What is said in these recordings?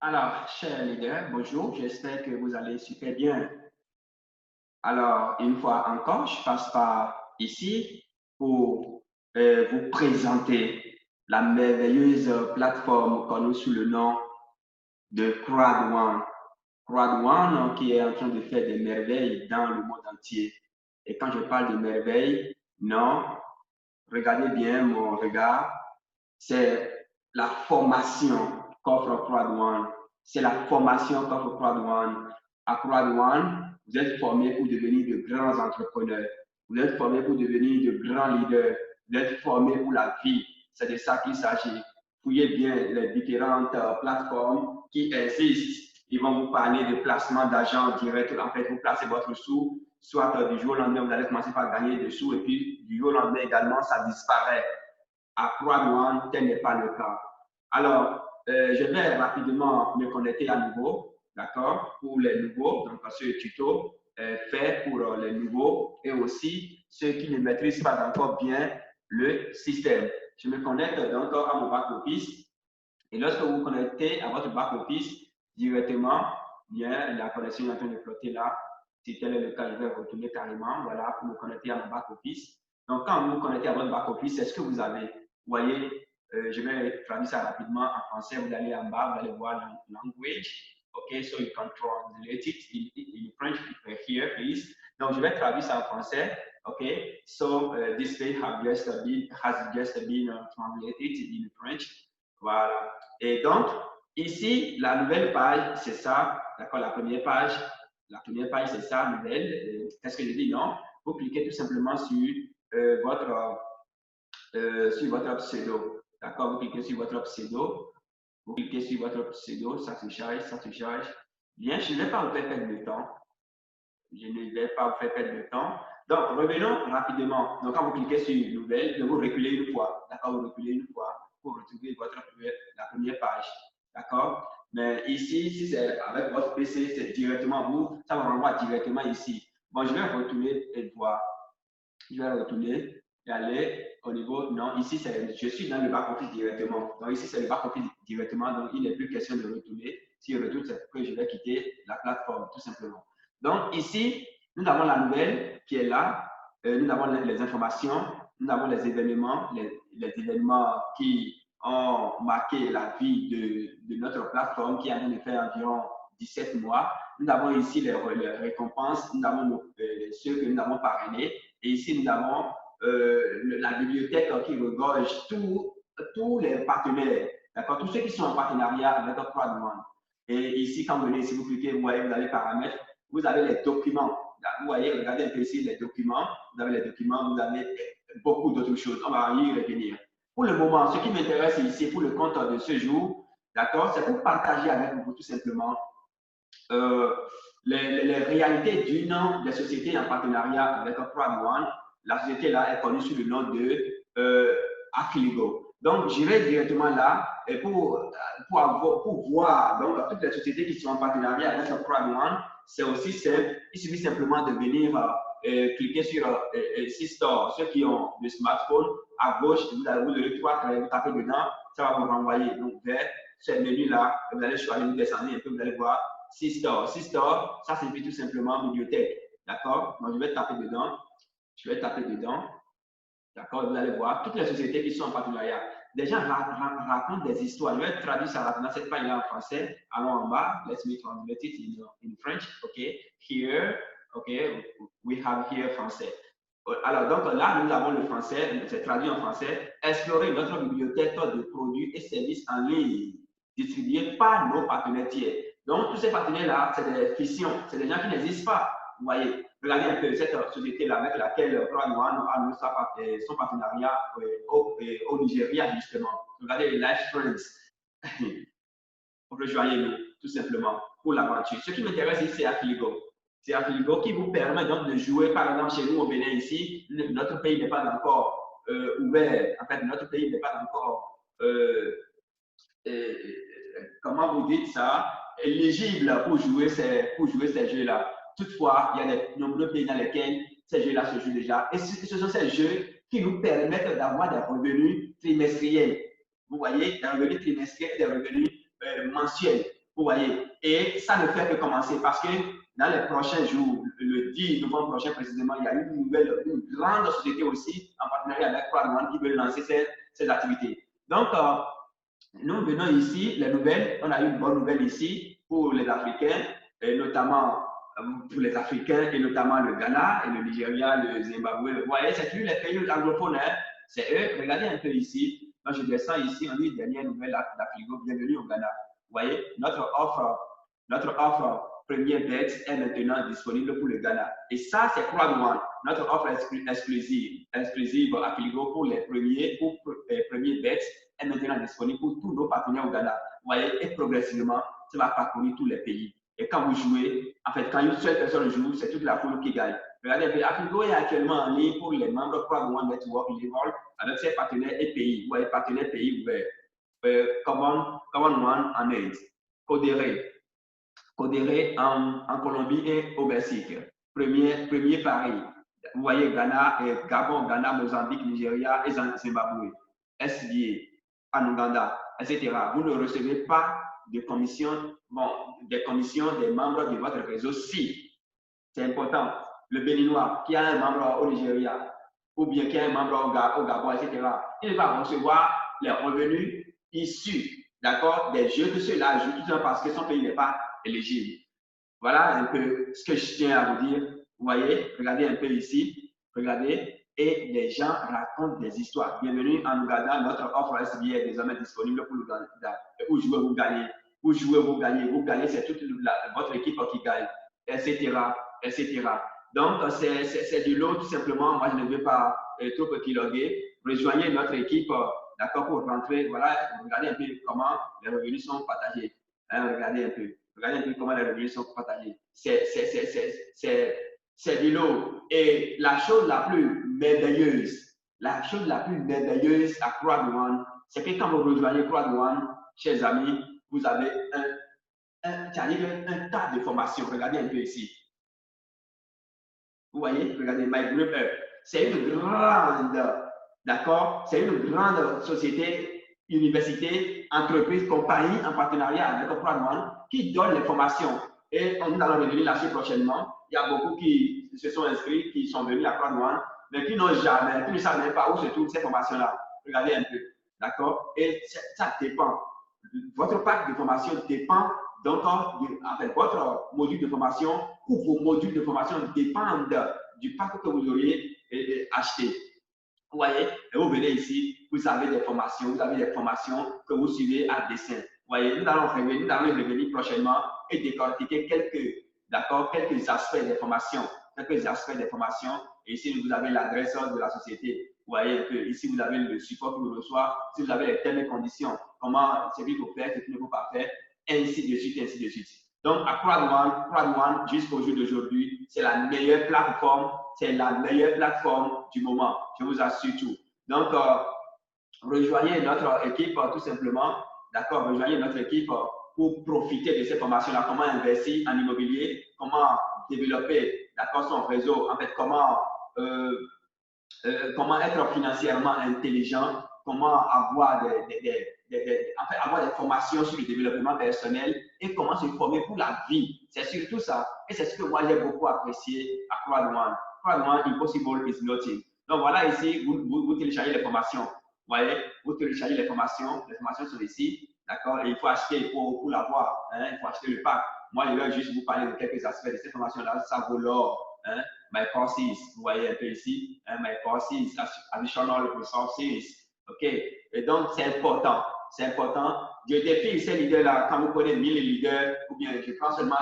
Alors, chers leaders, bonjour, j'espère que vous allez super bien. Alors, une fois encore, je passe par ici pour vous présenter la merveilleuse plateforme connue sous le nom de CrowdOne. CrowdOne qui est en train de faire des merveilles dans le monde entier. Et quand je parle de merveilles, non, regardez bien mon regard, c'est la formation qu'offre CrowdOne. C'est la formation qu'offre CrowdOne. À CrowdOne, vous êtes formé pour devenir de grands entrepreneurs. Vous êtes formé pour devenir de grands leaders. Vous êtes formé pour la vie. C'est de ça qu'il s'agit. Fouillez bien les différentes plateformes qui existent. Ils vont vous parler de placement d'argent direct. En fait, vous placez votre sous, soit du jour au lendemain, vous allez commencer par gagner des sous, et puis du jour au lendemain également, ça disparaît. À CrowdOne, tel n'est pas le cas. Alors, je vais rapidement me connecter à nouveau, d'accord, pour les nouveaux. Donc, ce tuto est fait pour les nouveaux et aussi ceux qui ne maîtrisent pas encore bien le système. Je me connecte donc à mon back-office et lorsque vous vous connectez à votre back-office directement, bien, la connexion est en train de flotter là. Si tel est le cas, je vais retourner carrément, voilà, pour me connecter à mon back-office. Donc, quand vous vous connectez à votre back-office, c'est ce que vous avez. Vous voyez, je vais traduire ça rapidement en français. Vous allez en bas, vous allez voir language. OK, so you can translate it in French here, please. Donc, je vais traduire ça en français. OK, so this page has just been translated in French. Voilà. Et donc, ici, la nouvelle page, c'est ça. D'accord, la première page. La première page, c'est ça, nouvelle. Qu'est-ce que je dis? Non. Vous cliquez tout simplement sur votre pseudo. D'accord, vous cliquez sur votre pseudo. Vous cliquez sur votre pseudo, ça se charge, ça se charge. Bien, je ne vais pas vous faire perdre de temps. Je ne vais pas vous faire perdre de temps. Donc, revenons rapidement. Donc, quand vous cliquez sur nouvelle, vous reculez une fois. D'accord, vous reculez une fois pour retrouver la première page. D'accord. Mais ici, si c'est avec votre PC, c'est directement vous, ça vous renvoie directement ici. Bon, je vais retourner et voir. Je vais retourner et aller au niveau, non, ici, je suis dans le back-office directement. Donc, ici, c'est le back-office directement. Donc, il n'est plus question de retourner. Si je retourne, c'est que je vais quitter la plateforme, tout simplement. Donc, ici, nous avons la nouvelle qui est là. Nous avons les informations, nous avons les événements, les événements qui ont marqué la vie de notre plateforme qui a de faire environ 17 mois. Nous avons ici les récompenses, nous avons ceux que nous avons parrainés. Et ici, nous avons la bibliothèque qui regorge tous les partenaires, d'accord, tous ceux qui sont en partenariat avec CrowdOne. Et ici, quand vous venez, si vous cliquez, vous voyez, vous avez paramètres, vous avez les documents. Vous voyez, regardez un peu ici les documents. Vous avez les documents, vous avez beaucoup d'autres choses. On va y revenir. Pour le moment, ce qui m'intéresse ici, pour le compte de ce jour, d'accord, c'est pour partager avec vous tout simplement euh, les réalités d'une des sociétés en partenariat avec CrowdOne. La société là est connue sous le nom de Aquiligo. Donc, j'irai directement là et pour voir donc, toutes les sociétés qui sont en partenariat avec CrowdOne. C'est aussi simple. Il suffit simplement de venir cliquer sur Store. Ceux qui ont le smartphone, à gauche, vous avez trois traits, vous tapez dedans, ça va vous renvoyer donc, vers ce menu-là. Vous allez choisir, vous descendez un peu, vous allez voir Systore. Systore, ça signifie tout simplement bibliothèque. D'accord? Donc, je vais taper dedans. Je vais taper dedans. D'accord? Vous allez voir toutes les sociétés qui sont en partenariat. Des gens racontent des histoires. Je vais traduire ça rapidement. Cette page-là en français. Allons en bas. Let me translate it in French. OK? Here, OK? We have here français. Alors, donc là, nous avons le français, c'est traduit en français. Explorer notre bibliothèque de produits et services en ligne distribués par nos partenaires tiers. Donc, tous ces partenaires-là, c'est des fissions, c'est des gens qui n'existent pas. Vous voyez, regardez un peu cette société-là avec laquelle CrowdOne a son partenariat au Nigeria, justement. Regardez les Life Friends. Rejoignez-nous, tout simplement, pour l'aventure. Ce qui m'intéresse ici, c'est Affiligo. C'est Affiligo qui vous permet donc de jouer, par exemple, chez nous au Bénin, ici, notre pays n'est pas encore ouvert. En fait, notre pays n'est pas encore, comment vous dites ça, éligible pour jouer ces jeux-là. Toutefois, il y a de nombreux pays dans lesquels ces jeux-là se jouent déjà. Et ce sont ces jeux qui nous permettent d'avoir des revenus trimestriels. Vous voyez, des revenus trimestriels et des revenus mensuels. voyez, et ça ne fait que commencer parce que dans les prochains jours, le 10 novembre prochain précisément, il y a une grande société aussi en partenariat avec Croix-Rouge qui veut lancer ces activités. Donc, nous venons ici, les nouvelles, on a eu une bonne nouvelle ici pour les Africains, et notamment pour les Africains, et notamment le Ghana, et le Nigeria, le Zimbabwe. Vous voyez, c'est plus les pays anglophones, hein, c'est eux. Regardez un peu ici. Quand je descends ici, on dit dernière nouvelle d'Afrigo, bienvenue au Ghana. Vous voyez, notre offre Premier Bet est maintenant disponible pour le Ghana. Et ça, c'est Croix-Rouge. Notre offre exclusive Afrigo pour les premiers bets est maintenant disponible pour tous nos partenaires au Ghana. Vous voyez, et progressivement, ça va parcourir tous les pays. Et quand vous jouez, en fait, quand une seule personne joue, c'est toute la foule qui gagne. Regardez, Afrigo est actuellement en ligne pour les membres Croix-Rouge Network Level avec ses partenaires et pays. Vous voyez, partenaires pays ouverts. Common One en Inde, Codéré en Colombie et au Mexique. Premier Paris. Vous voyez Ghana, Gabon, Ghana, Mozambique, Nigeria et Zimbabwe. SBA, en Ouganda, etc. Vous ne recevez pas de commission, des commissions des membres de votre réseau si, c'est important, le Béninois qui a un membre au Nigeria ou bien qui a un membre au Gabon, etc. Il va recevoir les revenus issus, d'accord, des jeux que ceux-là jouent, tout simplement parce que son pays n'est pas éligible. Voilà un peu ce que je tiens à vous dire. Vous voyez, regardez un peu ici, regardez, et les gens racontent des histoires. Bienvenue en Ouganda, notre offre SBA est désormais disponible pour l'Ouganda. Où jouez vous gagnez, où jouez vous gagnez, vous gagnez, c'est toute votre équipe qui gagne, etc., etc. Donc, c'est du lot, tout simplement. Moi, je ne veux pas trop épiloguer. Rejoignez notre équipe, d'accord, pour rentrer. Voilà, regardez un peu comment les revenus sont partagés. Hein, regardez un peu comment les revenus sont partagés. C'est du lot. Et la chose la plus merveilleuse à Croix-Rouge, c'est que quand vous rejoignez Croix-Rouge, chers amis, vous avez un tas de formations. Regardez un peu ici. Vous voyez, regardez, My Group Up. C'est une grande, d'accord? C'est une grande société, université, entreprise, compagnie en partenariat avec Croix-Rouge qui donne les formations. Et nous allons revenir là-dessus prochainement. Il y a beaucoup qui se sont inscrits, qui sont venus à Croix-Rouge, mais qui n'ont jamais, qui ne savent même pas où se trouvent ces formations-là. Regardez un peu, d'accord? Et ça dépend. Votre pack de formation dépend. Donc, en fait, votre module de formation ou vos modules de formation dépendent du pack que vous auriez acheté. Vous voyez, et vous venez ici, vous avez des formations que vous suivez à dessin. Vous voyez, nous allons revenir prochainement et décortiquer quelques aspects des formations. Et ici, vous avez l'adresse de la société. Vous voyez un peu, ici, vous avez le support que vous reçoit. Si vous avez les termes et conditions, comment, ce qu'il faut faire, ce qu'il ne faut pas faire, ainsi de suite, ainsi de suite. Donc, à Croix-Rouge, jusqu'au jour d'aujourd'hui, c'est la meilleure plateforme du moment. Je vous assure tout. Donc, rejoignez notre équipe tout simplement. D'accord, rejoignez notre équipe pour profiter de ces formations-là. Comment investir en immobilier, comment développer, d'accord, son réseau. En fait, comment être financièrement intelligent, comment avoir avoir des formations sur le développement personnel et comment se former pour la vie. C'est surtout ça. Et c'est ce que moi j'ai beaucoup apprécié à Croix-Rouge. Croix-Rouge, impossible is nothing. Donc voilà ici, vous téléchargez les formations. Vous voyez, vous téléchargez les formations sont ici, d'accord, et il faut acheter pour l'avoir, hein, il faut acheter le pack. Moi, je vais juste vous parler de quelques aspects de ces formations-là, ça vaut l'or, hein. My courses, vous voyez un peu ici, hein, my courses, additional resources, ok, et donc c'est important. Je défie ces leaders-là, quand vous prenez 1000 leaders, ou bien je prends seulement,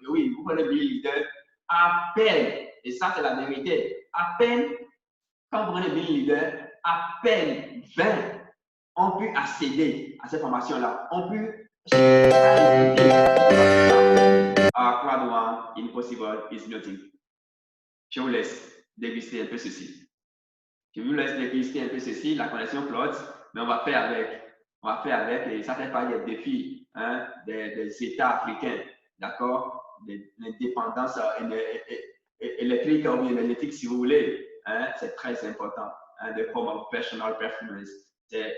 oui, vous prenez 1000 leaders, à peine, et ça c'est la vérité, à peine, quand vous prenez 1000 leaders, à peine 20 ont pu accéder à ces formations-là, ont pu Croix-Rouge, impossible is nothing. Je vous laisse déguster un peu ceci. La connexion flotte, mais on va faire avec, et ça fait partie des défis, hein, des États africains, d'accord, des dépendances électriques ou bien énergétiques si vous voulez, hein, c'est très important, hein, the form of personal performance. C'est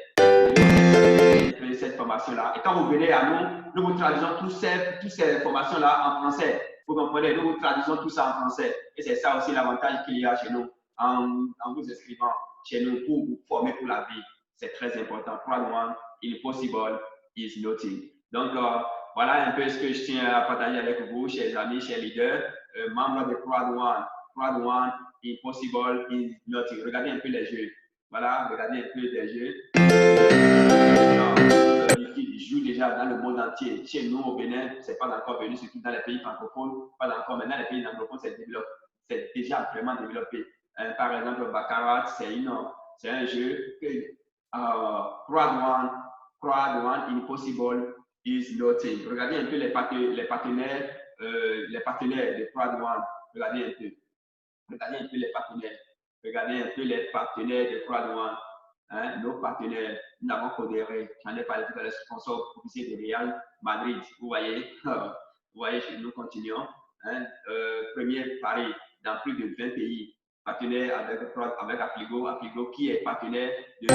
cette formation-là. Et quand vous venez à nous, nous vous traduisons toutes ces formations-là en français. Vous comprenez, nous vous traduisons tout ça en français. Et c'est ça aussi l'avantage qu'il y a chez nous en vous inscrivant chez nous pour vous former pour la vie. C'est très important. Prod one, impossible is nothing. Donc, voilà un peu ce que je tiens à partager avec vous, chers amis, chers leaders, membres de Prod one. Prod one, impossible is nothing. Regardez un peu les jeux. Voilà, regardez un peu les jeux. Qui joue déjà dans le monde entier. Chez nous, au Bénin, c'est pas encore venu, surtout dans les pays francophones, pas encore. Maintenant, les pays anglophones, c'est déjà vraiment développé. Par exemple, Baccarat, c'est un jeu que Crowd One, Impossible is nothing. Regardez un peu les partenaires de Crowd One. Regardez un peu. Regardez un peu les partenaires. Regardez un peu les partenaires de Crowd One. Hein, nos partenaires, nous avons Codere, j'en ai parlé tout à l'heure, sponsor officiel de Real Madrid. Vous voyez, nous continuons. Hein, premier Paris dans plus de 20 pays, partenaire avec Affligo qui est partenaire de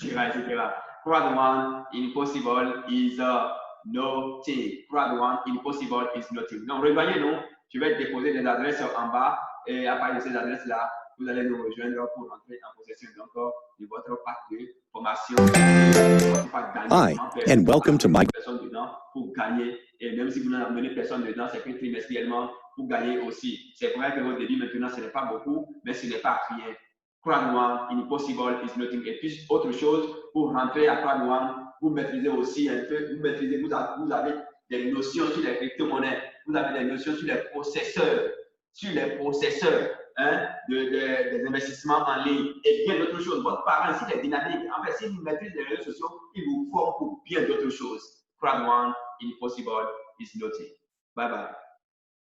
etc. Crowd One, Impossible is nothing. Crowd One, Impossible is nothing. Donc, rejoignez-nous. Je vais déposer des adresses en bas et à partir de ces adresses-là, vous allez nous rejoindre pour entrer en possession de votre pack de formation. Hi, and welcome to my... Pour gagner, et même si vous n'en amenez personne dedans, c'est que trimestriellement, vous gagnez aussi. C'est vrai que votre débit maintenant, ce n'est pas beaucoup, mais ce n'est pas rien. Crowd One, Impossible is nothing. Et puis, autre chose, pour rentrer à Crowd One, vous maîtrisez aussi un peu, vous avez des notions sur les crypto-monnaies, vous avez des notions sur les processeurs, hein, des investissements en ligne et bien d'autres choses. Votre parent, s'il est dynamique, en fait, s'il maîtrise les réseaux sociaux, il vous forme pour bien d'autres choses. Crowd One, Impossible is nothing. Bye bye.